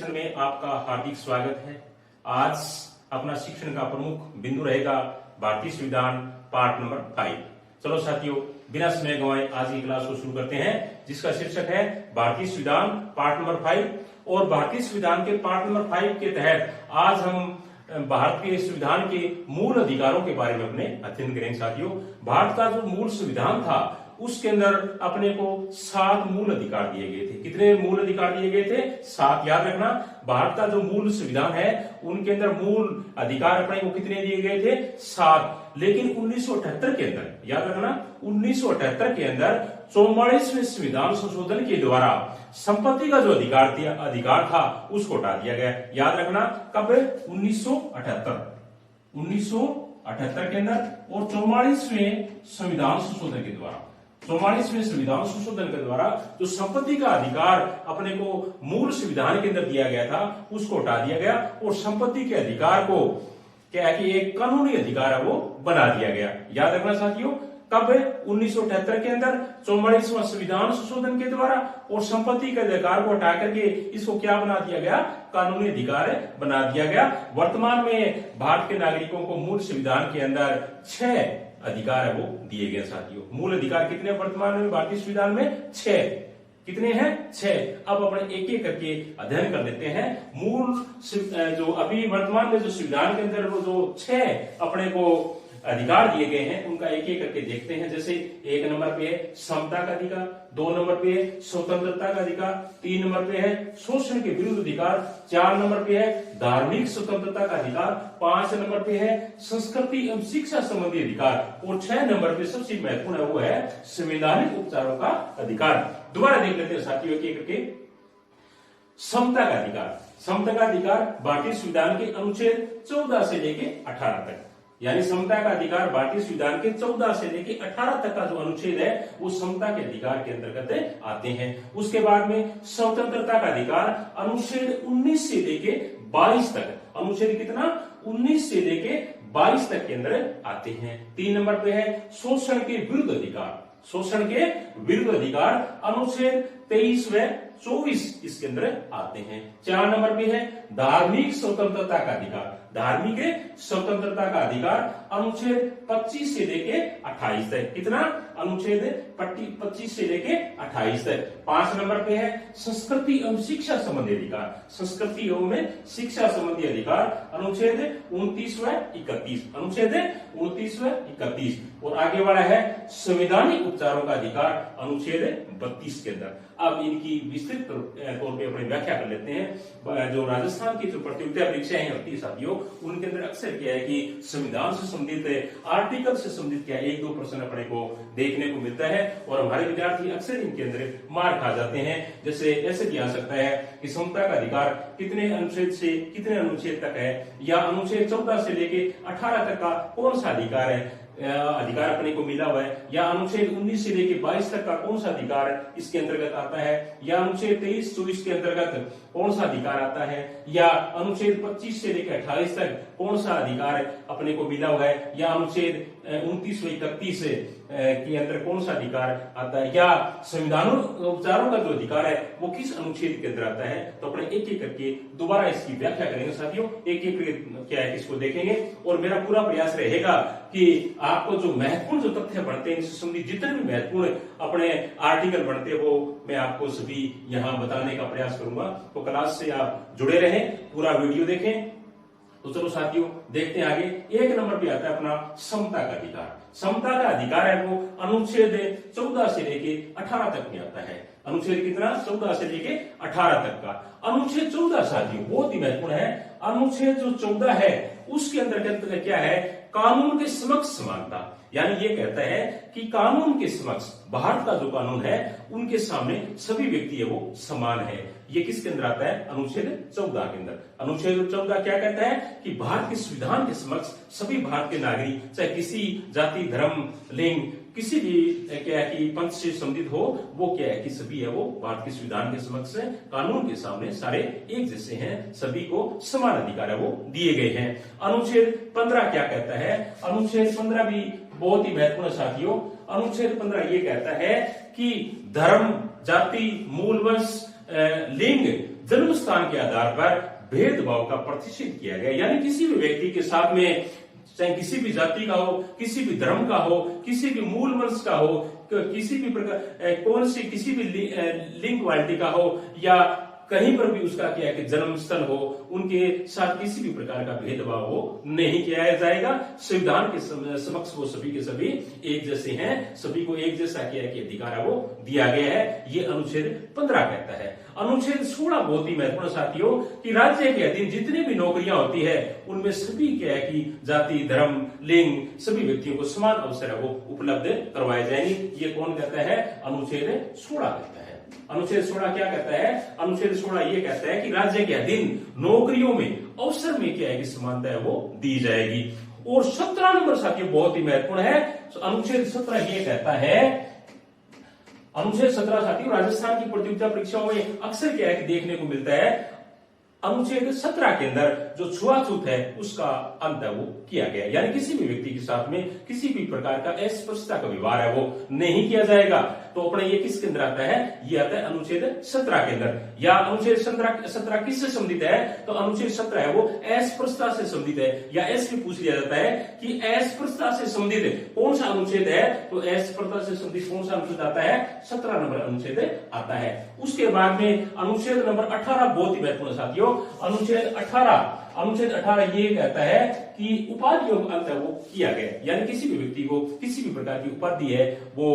Session में आपका हार्दिक स्वागत है। आज अपना शिक्षण का प्रमुख बिंदु रहेगा भारतीय संविधान पाठ नंबर 5। चलो साथियों, बिना समय गंवाए आज की क्लास को शुरू करते हैं, जिसका शीर्षक है भारतीय संविधान पाठ नंबर 5। और भारतीय संविधान के पाठ नंबर 5 के तहत आज हम भारत के संविधान के मूल अधिकारों के बारे में अपने अध्ययन करेंगे। साथियों, भारत का जो मूल संविधान था उसके अंदर अपने को 7 मूल अधिकार दिए गए थे। कितने मूल अधिकार दिए गए थे? 7। याद रखना, भारत का जो मूल संविधान है उनके अंदर मूल अधिकार अपने को कितने दिए गए थे? 7। लेकिन 1978 के अंदर, याद रखना, 1978 के अंदर 44वें संविधान संशोधन के द्वारा संपत्ति का जो अधिकार था उसको हटा दिया गया। याद रखना, कब? 1978 के अंदर और 44वें संविधान संशोधन के द्वारा 44वें संविधान संशोधन के द्वारा जो संपत्ति का अधिकार अपने को मूल संविधान के अंदर दिया गया था उसको हटा दिया गया और संपत्ति के अधिकार को क्या है कि एक कानूनी अधिकार है वो बना दिया गया। याद रखना साथियों, कब? 1978 के अंदर 44वां संविधान संशोधन के द्वारा और संपत्ति के अधिकार को हटा करके इसको क्या बना दिया गया? कानूनी अधिकार बना दिया गया। वर्तमान में भारत के नागरिकों को मूल संविधान के अंदर 6 अधिकार है वो दिए गए। साथियों, मूल अधिकार कितने वर्तमान में भारतीय संविधान में? 6। कितने हैं? 6। अब अपने एक एक करके अध्ययन कर लेते हैं। मूल जो अभी वर्तमान में जो संविधान के अंदर वो जो 6 अपने को अधिकार दिए गए हैं उनका एक एक करके देखते हैं। जैसे 1 नंबर पे है समता का अधिकार, 2 नंबर पे है स्वतंत्रता का अधिकार, 3 नंबर पे है शोषण के विरुद्ध अधिकार, 4 नंबर पे है धार्मिक स्वतंत्रता का अधिकार, 5 नंबर पे है संस्कृति एवं शिक्षा संबंधी अधिकार और 6 नंबर पे सबसे महत्वपूर्ण है वो है संवैधानिक उपचारों का अधिकार। दोबारा देख लेते हैं साथियों एक एक करके। समता का अधिकार, समता का अधिकार भारतीय संविधान के अनुच्छेद 14 से लेके 18 तक, यानी समता का अधिकार भारतीय संविधान के 14 से लेके 18 तक का जो अनुच्छेद है वो समता के अधिकार के अंतर्गत आते हैं। उसके बाद में स्वतंत्रता का अधिकार अनुच्छेद 19 से लेके 22 तक, अनुच्छेद कितना? 19 से लेके 22 तक के अंदर आते हैं। 3 नंबर पे है शोषण के विरुद्ध अधिकार, शोषण के विरुद्ध अधिकार अनुच्छेद 23 व 24 इसके अंदर आते हैं। 4 नंबर पे है धार्मिक स्वतंत्रता का अधिकार, धार्मिक स्वतंत्रता का अधिकार अनुच्छेद 25 से लेके 28 तक। कितना? अनुच्छेद 25 से लेके 28 तक। 5 नंबर पे है संस्कृति एवं शिक्षा संबंधी अधिकार, संस्कृति एवं शिक्षा संबंधी अधिकार अनुच्छेद 29 व 31, अनुच्छेद 29 व 31। और आगे वाला है संवैधानिक उपचारों का अधिकार अनुच्छेद 32 के अंदर। अब इनकी विस्तृत तौर पे अपनी व्याख्या कर लेते हैं। जो राजस्थान की जो प्रतियोगिता परीक्षाएं होती है साथियों, उनके अंदर अक्सर क्या है कि संविधान से संबंधित आर्टिकल से संबंधित क्या 1-2 प्रश्न अपने को देखने को मिलता है और हमारे विद्यार्थी अक्सर इनके अंदर मार खा जाते हैं। जैसे ऐसे भी आ सकता है कि समता का अधिकार कितने अनुच्छेद से कितने अनुच्छेद तक है, या अनुच्छेद 14 से लेके 18 तक का कौन सा अधिकार है, अधिकार अपने को मिला हुआ है, या अनुच्छेद 19 से लेके 22 तक का कौन सा अधिकार इसके अंतर्गत आता है, या अनुच्छेद 23-24 के अंतर्गत कौन सा अधिकार आता है, या अनुच्छेद 25 से लेकर 28 तक कौन सा अधिकार अपने को मिला हुआ है, या अनुच्छेद 29 व 31 के अंदर कौन सा अधिकार आता है, या संविधान उपचारों का जो अधिकार है वो किस अनुच्छेद के अंदर आता है। तो अपने एक एक करके दोबारा इसकी व्याख्या करेंगे साथियों, एक एक क्या है इसको देखेंगे। और मेरा पूरा प्रयास रहेगा कि आपको जो महत्वपूर्ण जो तथ्य बढ़ते हैं, इससे संबंधित जितने भी महत्वपूर्ण अपने आर्टिकल बढ़ते हैं वो मैं आपको सभी यहाँ बताने का प्रयास करूंगा। तो क्लास से आप जुड़े रहें, पूरा वीडियो देखें। तो चलो साथियों देखते हैं आगे। 1 नंबर पे आता है अपना समता का अधिकार। समता का अधिकार है वो अनुच्छेद 14 से लेके 18 तक में आता है। अनुच्छेद कितना? 14 से लेके 18 तक का। अनुच्छेद 14 साथियों बहुत ही महत्वपूर्ण है। अनुच्छेद जो 14 है उसके अंतर्गत क्या है? कानून के समक्ष समानता, यानी ये कहता है कि कानून के समक्ष भारत का जो कानून है उनके सामने सभी व्यक्ति है वो समान है। ये किसके अंदर आता है? अनुच्छेद 14 के अंदर। अनुच्छेद 14 क्या कहता है कि भारत के संविधान के समक्ष सभी भारत के नागरिक, चाहे किसी जाति, धर्म, लिंग, किसी भी क्या है कि पंथ से संबंधित हो, वो क्या है कि सभी है वो भारत के संविधान के समक्ष कानून के सामने सारे एक जैसे हैं, सभी को समान अधिकार है वो दिए गए हैं। अनुच्छेद 15 क्या कहता है? अनुच्छेद 15 भी बहुत ही महत्वपूर्ण साथियों। अनुच्छेद 15 ये कहता है कि धर्म, जाति, मूल वंश, लिंग जन्म स्थान के आधार पर भेदभाव का प्रतिषेध किया गया। यानी किसी भी व्यक्ति के साथ में, चाहे किसी भी जाति का हो, किसी भी धर्म का हो, किसी भी मूल वंश का हो, किसी भी प्रकार कौन सी किसी भी लिंग क्वालिटी का हो, या कहीं पर भी उसका क्या है कि जन्म स्थल हो, उनके साथ किसी भी प्रकार का भेदभाव हो नहीं किया जाएगा। संविधान के समक्ष वो सभी के सभी एक जैसे हैं, सभी को एक जैसा क्या है कि अधिकार है वो दिया गया है। ये अनुच्छेद 15 कहता है। अनुच्छेद 16 बहुत ही महत्वपूर्ण साथियों कि राज्य के अधीन जितनी भी नौकरियां होती है उनमें सभी क्या है कि जाति, धर्म, लिंग सभी व्यक्तियों को समान अवसर है वो उपलब्ध करवाए जाएंगे। ये कौन कहता है? अनुच्छेद 16 कहता है। अनुच्छेद 16 क्या कहता है? अनुच्छेद 16 ये कहता है कि राज्य के अधीन नौकरियों में अवसर में क्या है कि समानता है वो दी जाएगी। और 17 नंबर साथियों बहुत ही महत्वपूर्ण है। अनुच्छेद 17 ये कहता है, अनुच्छेद 17 साथियों राजस्थान की प्रतियोगिता परीक्षाओं में अक्सर क्या है कि देखने को मिलता है। अनुच्छेद 17 के अंदर जो छुआछूत है उसका अंत है वो किया गया। यानी किसी भी व्यक्ति के साथ में किसी भी प्रकार का अस्पृश्यता का व्यवहार है वो नहीं किया जाएगा। तो अपने ये किसके अंदर आता है? ये आता है अनुच्छेद 17 के अंदर। या अनुच्छेद 17 किससे संबंधित है? तो अनुच्छेद 17 है वो अस्पृश्यता से संबंधित है। या ऐसे पूछ लिया जाता है कि अस्पृश्यता से संबंधित कौन सा अनुच्छेद है? तो अस्पृश्यता से संबंधित कौन सा अनुच्छेद आता है? 17 नंबर अनुच्छेद आता है। उसके बाद में अनुच्छेद नंबर 18 बहुत ही महत्वपूर्ण साथियों। अनुच्छेद 18 ये कहता है कि उपाधियों का अंत है वो किया गया। यानी किसी भी व्यक्ति को किसी भी प्रकार की उपाधि है वो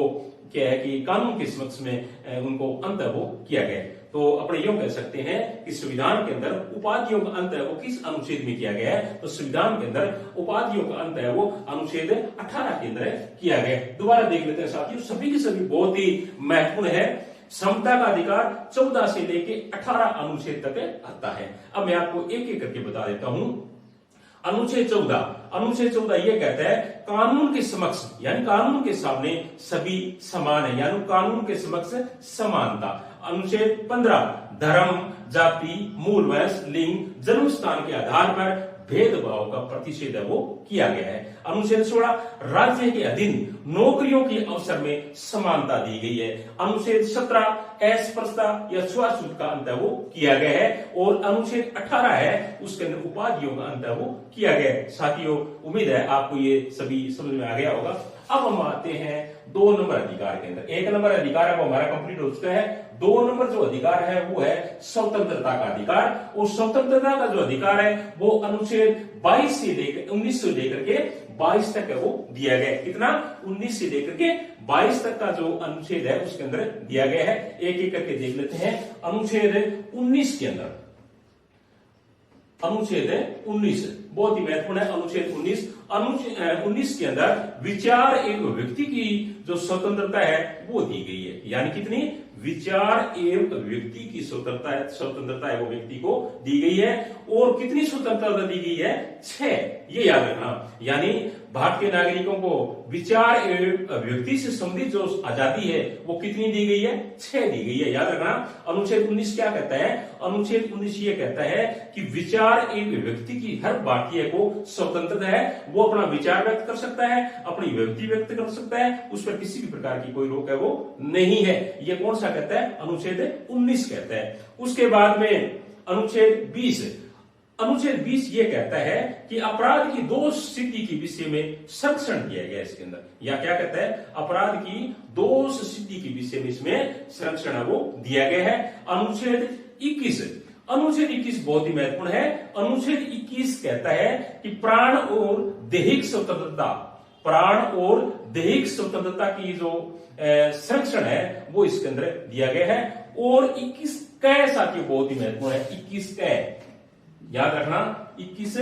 क्या है कि कानून के समक्ष में उनको अंत है वो किया गया। तो अपने यूं कह सकते हैं कि संविधान के अंदर उपाधियों का अंत है वो किस अनुच्छेद में किया गया है? तो संविधान के अंदर उपाधियों का अंत है वो अनुच्छेद 18 के अंदर किया गया। दोबारा देख लेते हैं साथियों, सभी के सभी बहुत ही महत्वपूर्ण है। समता का अधिकार 14 से लेके 18 अनुच्छेद तक आता है। अब मैं आपको एक एक करके बता देता हूं। अनुच्छेद 14 ये कहता है कानून के समक्ष, यानी कानून के सामने सभी समान है, यानी कानून के समक्ष समानता। अनुच्छेद 15 धर्म, जाति, मूल वंश, लिंग, जन्म स्थान के आधार पर भेदभाव का प्रतिषेध है वो किया गया है। अनुच्छेद 16 राज्य के अधीन नौकरियों के अवसर में समानता दी गई है। अनुच्छेद 17 अस्पृश्यता या छुआछूत का अंत है वो किया गया है। और अनुच्छेद 18 है उसके अंदर उपाधियों का अंत है वो किया गया है। साथियों उम्मीद है आपको ये सभी समझ में आ गया होगा। अब हम आते हैं 2 नंबर अधिकार के अंदर। 1 नंबर अधिकार है वो हमारा कंप्लीट हो चुका है। 2 नंबर जो अधिकार है वो है स्वतंत्रता का अधिकार। और स्वतंत्रता का जो अधिकार है वो अनुच्छेद 22 से लेकर 19 से लेकर के 22 तक है वो दिया गया है। कितना? 19 से लेकर के 22 तक का जो अनुच्छेद है उसके अंदर दिया गया है। एक एक करके देख लेते हैं। अनुच्छेद 19 के अंदर, अनुच्छेद 19 बहुत ही महत्वपूर्ण है। अनुच्छेद 19 के अंदर विचार एवं व्यक्ति की जो स्वतंत्रता है वो दी गई है। यानी कितनी? विचार एवं व्यक्ति की स्वतंत्रता है वो व्यक्ति को दी गई है। और कितनी स्वतंत्रता दी गई है? 6। ये याद रखना। यानी भारत के नागरिकों को विचार एवं व्यक्ति से संबंधित जो आजादी है वो कितनी दी गई है? 6 दी गई है। याद रखना। अनुच्छेद 19 क्या कहता है? अनुच्छेद 19 ये कहता है कि विचार एवं व्यक्ति की हर भारतीय को स्वतंत्रता है। वो अपना विचार व्यक्त कर सकता है, अपनी व्यक्ति व्यक्त कर सकता है, उस पर किसी भी प्रकार की कोई रोक है वो नहीं है। ये कौन सा कहता है? अनुच्छेद 19 कहता है। उसके बाद में अनुच्छेद 20 ये कहता है कि अपराध की दोष सिद्धि के विषय में संरक्षण दिया गया इसके अंदर। या क्या कहता है? अपराध की दोष सिद्धि के विषय में इसमें संरक्षण वो दिया गया है। अनुच्छेद 21 बहुत ही महत्वपूर्ण है। अनुच्छेद 21 कहता है कि प्राण और दैहिक स्वतंत्रता की जो संरक्षण है वो इसके अंदर दिया गया है। और 21 क साथियों बहुत ही महत्वपूर्ण है। 21 क याद रखना। 21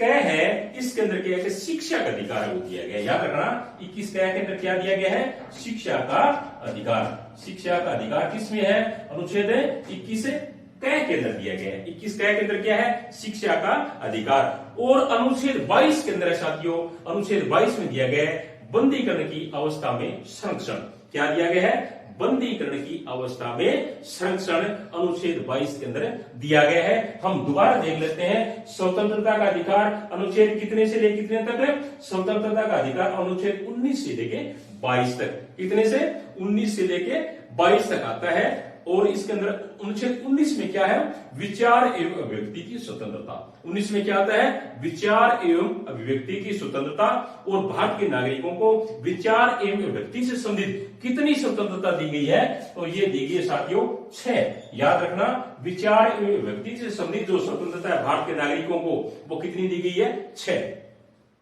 क है इसके अंदर क्या है? शिक्षा का अधिकार वो दिया गया है। याद रखना। 21 क के अंदर क्या दिया गया है? शिक्षा का अधिकार। शिक्षा का अधिकार किसमें है? अनुच्छेद 21 क के अंदर दिया गया है। 21 क के अंदर क्या है? शिक्षा का अधिकार। और अनुच्छेद 22 के अंदर है साथियों, अनुच्छेद 22 में दिया गया है बंदीकरण की अवस्था में संरक्षण। क्या दिया गया है? बंदीकरण की अवस्था में संरक्षण अनुच्छेद 22 के अंदर दिया गया है। हम दोबारा देख लेते हैं। स्वतंत्रता का अधिकार अनुच्छेद कितने से लेकर कितने तक है? स्वतंत्रता का अधिकार अनुच्छेद 19 से लेके 22 तक। कितने से? 19 से लेके 22 तक आता है। और इसके अंदर अनुच्छेद 19 में क्या है, विचार एवं अभिव्यक्ति की स्वतंत्रता। 19 में क्या आता है, विचार एवं अभिव्यक्ति की स्वतंत्रता। और भारत के नागरिकों को विचार एवं अभिव्यक्ति से संबंधित कितनी स्वतंत्रता दी गई है, तो ये दी गई है साथियों 6। याद रखना, विचार एवं अभिव्यक्ति से संबंधित जो स्वतंत्रता है भारत के नागरिकों को, वो कितनी दी गई है, 6।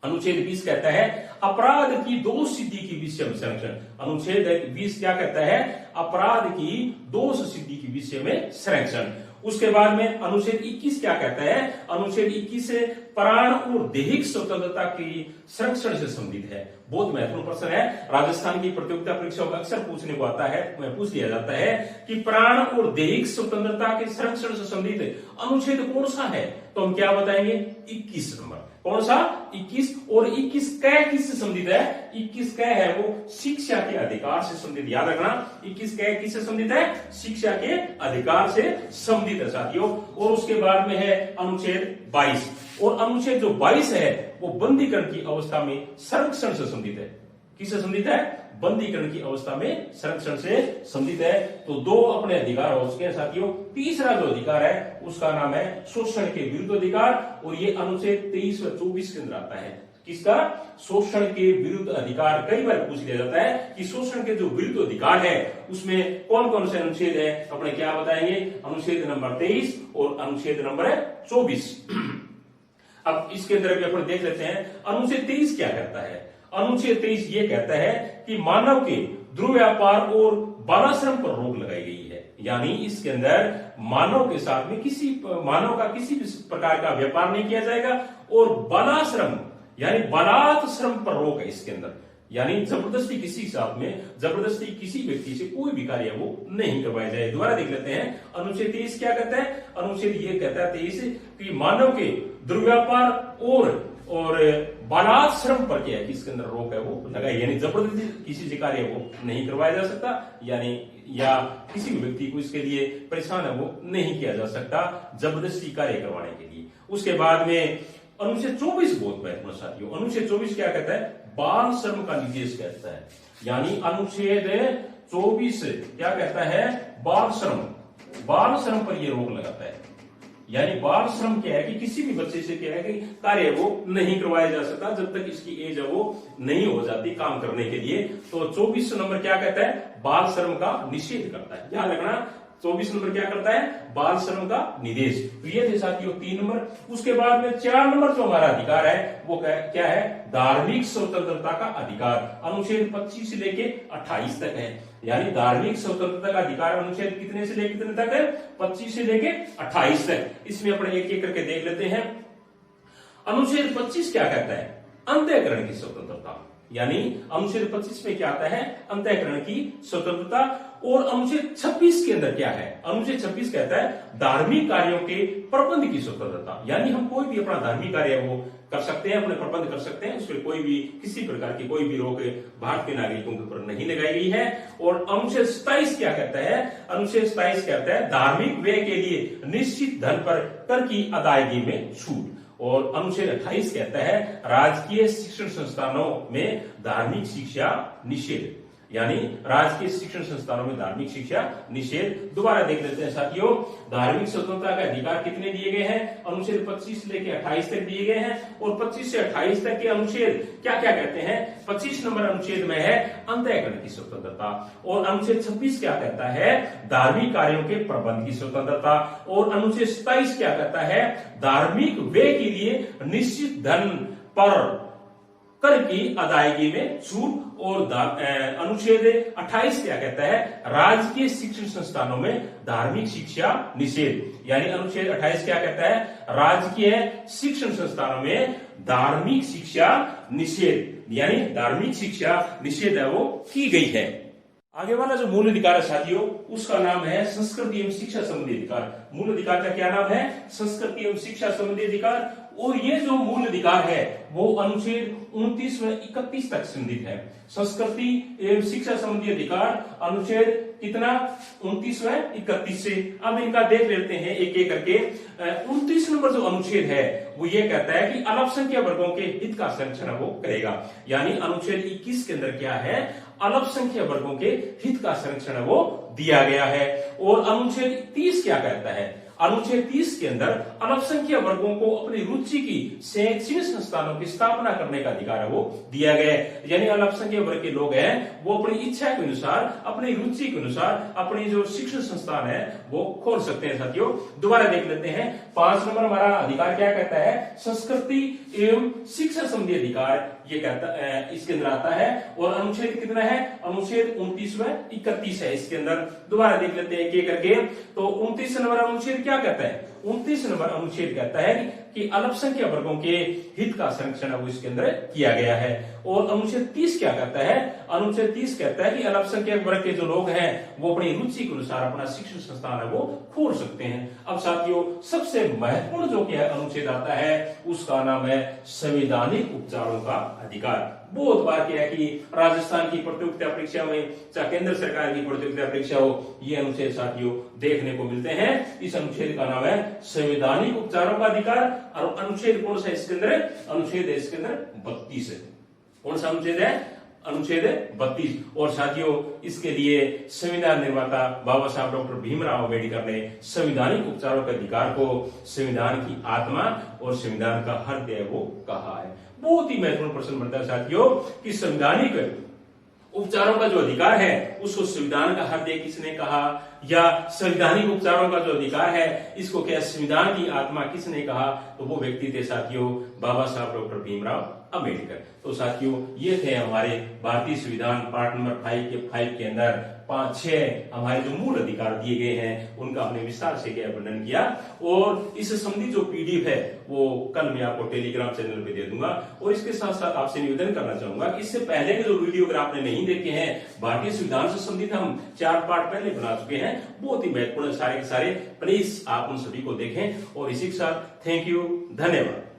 अनुच्छेद 20 कहता है अपराध की दोष सिद्धि की विषय में संरक्षण। अनुच्छेद 20 क्या कहता है, अपराध की दोष सिद्धि की विषय में संरक्षण। उसके बाद में अनुच्छेद 21 क्या कहता है, अनुच्छेद 21 से प्राण और दैहिक स्वतंत्रता की संरक्षण से संबंधित है। बहुत महत्वपूर्ण प्रश्न है, राजस्थान की प्रतियोगिता परीक्षाओं में अक्सर पूछने को आता है, पूछ लिया जाता है कि प्राण और दैहिक स्वतंत्रता के संरक्षण से संबंधित अनुच्छेद कौन सा है, तो हम क्या बताएंगे, 21 नंबर। कौन सा, 21। और 21 कै किससे संबंधित है, 21 कै है वो शिक्षा के अधिकार से संबंधित। याद रखना, 21 कै किससे संबंधित है, शिक्षा के अधिकार से संबंधित है साथियों। और उसके बाद में है अनुच्छेद 22। और अनुच्छेद जो 22 है वो बंदीकरण की अवस्था में संरक्षण से संबंधित है। किससे संबंधित है, बंदीकरण की अवस्था में संरक्षण से संबंधित है। तो 2 अपने अधिकार हो चुके हैं साथियों। तीसरा जो अधिकार है उसका नाम है शोषण के विरुद्ध अधिकार, और ये अनुच्छेद 23 व 24 के अंदर आता है। किसका, शोषण के विरुद्ध अधिकार। कई बार पूछ लिया जाता है कि शोषण के जो विरुद्ध अधिकार है उसमें कौन कौन से अनुच्छेद है, अपने क्या बताएंगे, अनुच्छेद नंबर 23 और अनुच्छेद नंबर 24। अब इसके अंदर भी अपन देख लेते हैं अनुच्छेद 23 क्या कहता है। अनुच्छेद 23 ये कहता है कि मानव के दुर्व्यापार और बालाश्रम पर रोक लगाई गई है। यानी इसके अंदर मानव के साथ में मानव का किसी भी प्रकार का व्यापार नहीं किया जाएगा, और बालाश्रम यानी बलात्श्रम पर रोक है इसके अंदर। यानी जबरदस्ती किसी के साथ में, जबरदस्ती किसी व्यक्ति से कोई भी कार्य वो नहीं करवाया जाए। दोबारा देख लेते हैं अनुच्छेद 23 क्या कहता है। अनुच्छेद ये कहता है 23 कि मानव के दुर्व्यापार और बालाश्रम पर क्या है कि इसके अंदर रोक है वो लगाई, यानी जबरदस्ती किसी से कार्य वो नहीं करवाया जा सकता, यानी या किसी भी व्यक्ति को इसके लिए परेशान है वो नहीं किया जा सकता जबरदस्ती कार्य करवाने के लिए। उसके बाद में अनुच्छेद 24 बहुत महत्वपूर्ण साथियों। अनुच्छेद 24 क्या कहता है, बाल श्रम का निर्देश कहता है। यानी अनुच्छेद 24 क्या कहता है, बाल श्रम पर यह रोक लगाता है। यानी बाल श्रम क्या है कि किसी भी बच्चे से क्या है कि कार्य वो नहीं करवाया जा सकता जब तक इसकी एज है वो नहीं हो जाती काम करने के लिए। तो 24 नंबर क्या कहता है, बाल श्रम का निषेध करता है। ध्यान रखना, 24 नंबर क्या करता है, बाल श्रम का निषेध। तो ये थे साथियों 3 नंबर। उसके बाद में 4 नंबर जो हमारा अधिकार है वो क्या है, धार्मिक स्वतंत्रता का अधिकार। अनुच्छेद 25 से लेके 28 तक है। यानी धार्मिक स्वतंत्रता का अधिकार अनुच्छेद कितने से लेकर कितने तक है, 25 से लेके 28 तक। इसमें अपने एक एक करके देख लेते हैं। अनुच्छेद 25 क्या कहता है, अंतःकरण की स्वतंत्रता। यानी अनुच्छेद 25 में क्या आता है, अंतःकरण की स्वतंत्रता। और अनुच्छेद 26 के अंदर क्या है, अनुच्छेद 26 कहता है धार्मिक कार्यों के प्रबंध की स्वतंत्रता। यानी हम कोई भी अपना धार्मिक कार्य वो कर सकते हैं, अपने प्रबंध कर सकते हैं, उसमें कोई भी किसी प्रकार की कोई भी रोक भारत के नागरिकों के ऊपर नहीं लगाई गई है। और अनुच्छेद 27 क्या कहता है, अनुच्छेद 27 कहता है धार्मिक व्यय के लिए निश्चित धन पर कर की अदायगी में छूट। और अनुच्छेद 28 कहता है राजकीय शिक्षण संस्थानों में धार्मिक शिक्षा निषेध। यानी राजकीय शिक्षण संस्थानों में धार्मिक शिक्षा निषेध। दोबारा देख लेते हैं साथियों, धार्मिक स्वतंत्रता के अधिकार कितने दिए गए हैं, अनुच्छेद 25 से लेकर 28 तक दिए गए हैं। और 25 से 28 तक के अनुच्छेद क्या क्या कहते हैं, 25 नंबर अनुच्छेद में है अंतःकरण की स्वतंत्रता। और अनुच्छेद 26 क्या कहता है, धार्मिक कार्यों के प्रबंध की स्वतंत्रता। और अनुच्छेद 27 क्या कहता है, धार्मिक व्यय के लिए निश्चित धन पर कर की अदायगी में छूट। और अनुच्छेद 28 क्या कहता है, राजकीय शिक्षण संस्थानों में धार्मिक शिक्षा निषेध। यानी अनुच्छेद 28 क्या कहता है, राजकीय शिक्षण संस्थानों में धार्मिक शिक्षा निषेध, यानी धार्मिक शिक्षा निषेध है वो की गई है। आगे वाला जो मूल अधिकार है साथियों उसका नाम है संस्कृति एवं शिक्षा संबंधी अधिकार। मूल अधिकार का क्या नाम है, संस्कृति एवं शिक्षा संबंधी अधिकार। और ये जो मूल अधिकार है वो अनुच्छेद 29 व 31 तक संबंधित है। संस्कृति एवं शिक्षा संबंधी अधिकार अनुच्छेद कितना, 29 व 31 से। अब इनका देख लेते हैं एक एक करके। 29 नंबर जो अनुच्छेद है वो ये कहता है कि अल्पसंख्यक वर्गों के हित का संरक्षण वो करेगा। यानी अनुच्छेद 21 के अंदर क्या है, अल्पसंख्यक वर्गों के हित का संरक्षण वो दिया गया है। और अनुच्छेद 30 क्या कहता है? अनुच्छेद 30 के अंदर अल्पसंख्यक वर्गों को अपनी रुचि की शैक्षणिक संस्थानों की स्थापना करने का अधिकार है वो दिया गया है। यानी अल्पसंख्यक वर्ग के लोग हैं वो अपनी इच्छा के अनुसार, अपनी रुचि के अनुसार अपनी जो शिक्षण संस्थान है वो खोल सकते हैं। साथियों दोबारा देख लेते हैं 5 नंबर हमारा अधिकार क्या कहता है? संस्कृति एवं शिक्षा संबंधी अधिकार ये कहता है, इसके अंदर आता है। और अनुच्छेद कितना है? अनुच्छेद 29 व 31 है इसके अंदर। दोबारा देख लेते हैं एक करके। तो 29 नंबर अनुच्छेद क्या कहता है? 29 नंबर अनुच्छेद कहता है कि अल्पसंख्यक वर्गों के हित का संरक्षण वो इसके अंदर किया गया है। और अनुच्छेद 30 क्या कहता है? अनुच्छेद 30 कहता है कि अल्पसंख्यक वर्ग के जो लोग हैं वो अपनी रुचि के अनुसार अपना शिक्षण संस्थान है वो खोल सकते हैं। अब साथियों सबसे महत्वपूर्ण जो क्या अनुच्छेद आता है उसका नाम है संवैधानिक उपचारों का अधिकार। बहुत बार क्या है कि राजस्थान की प्रतियोगिता परीक्षा में, चाहे केंद्र सरकार की प्रतियोगिता परीक्षा हो, ये अनुच्छेद साथियों देखने को मिलते हैं। इस अनुच्छेद का नाम है संवैधानिक उपचारों का अधिकार। और अनुच्छेद कौन सा इसके अंदर? अनुच्छेद है इसके अंदर 32 है। कौन सा अनुच्छेद है? अनुच्छेद 32। और साथियों इसके लिए संविधान निर्माता बाबा साहब डॉक्टर भीमराव अम्बेडकर ने संवैधानिक उपचारों के अधिकार को संविधान की आत्मा और संविधान का हृदय वो कहा है। बहुत ही महत्वपूर्ण प्रश्न बनता है साथियों कि संवैधानिक उपचारों का जो अधिकार है उसको संविधान का हृदय किसने कहा, या संवैधानिक उपचारों का जो अधिकार है इसको क्या संविधान की आत्मा किसने कहा? तो वो व्यक्ति थे साथियों बाबा साहब डॉक्टर भीमराव अम्बेडकर। तो साथियों ये थे हमारे भारतीय संविधान पार्ट नंबर 5 के अंदर 5-6 हमारे जो मूल अधिकार दिए गए हैं उनका हमने विस्तार से क्या वर्णन किया। और इस संबंधी जो पीडीएफ है वो कल मैं आपको टेलीग्राम चैनल पे दे दूंगा। और इसके साथ साथ आपसे निवेदन करना चाहूंगा कि इससे पहले के जो वीडियो अगर आपने नहीं देखे हैं भारतीय संविधान से संबंधित हम 4 पार्ट पहले बना चुके हैं, बहुत ही महत्वपूर्ण सारे के सारे, प्लीज आप उन सभी को देखें। और इसी के साथ थैंक यू, धन्यवाद।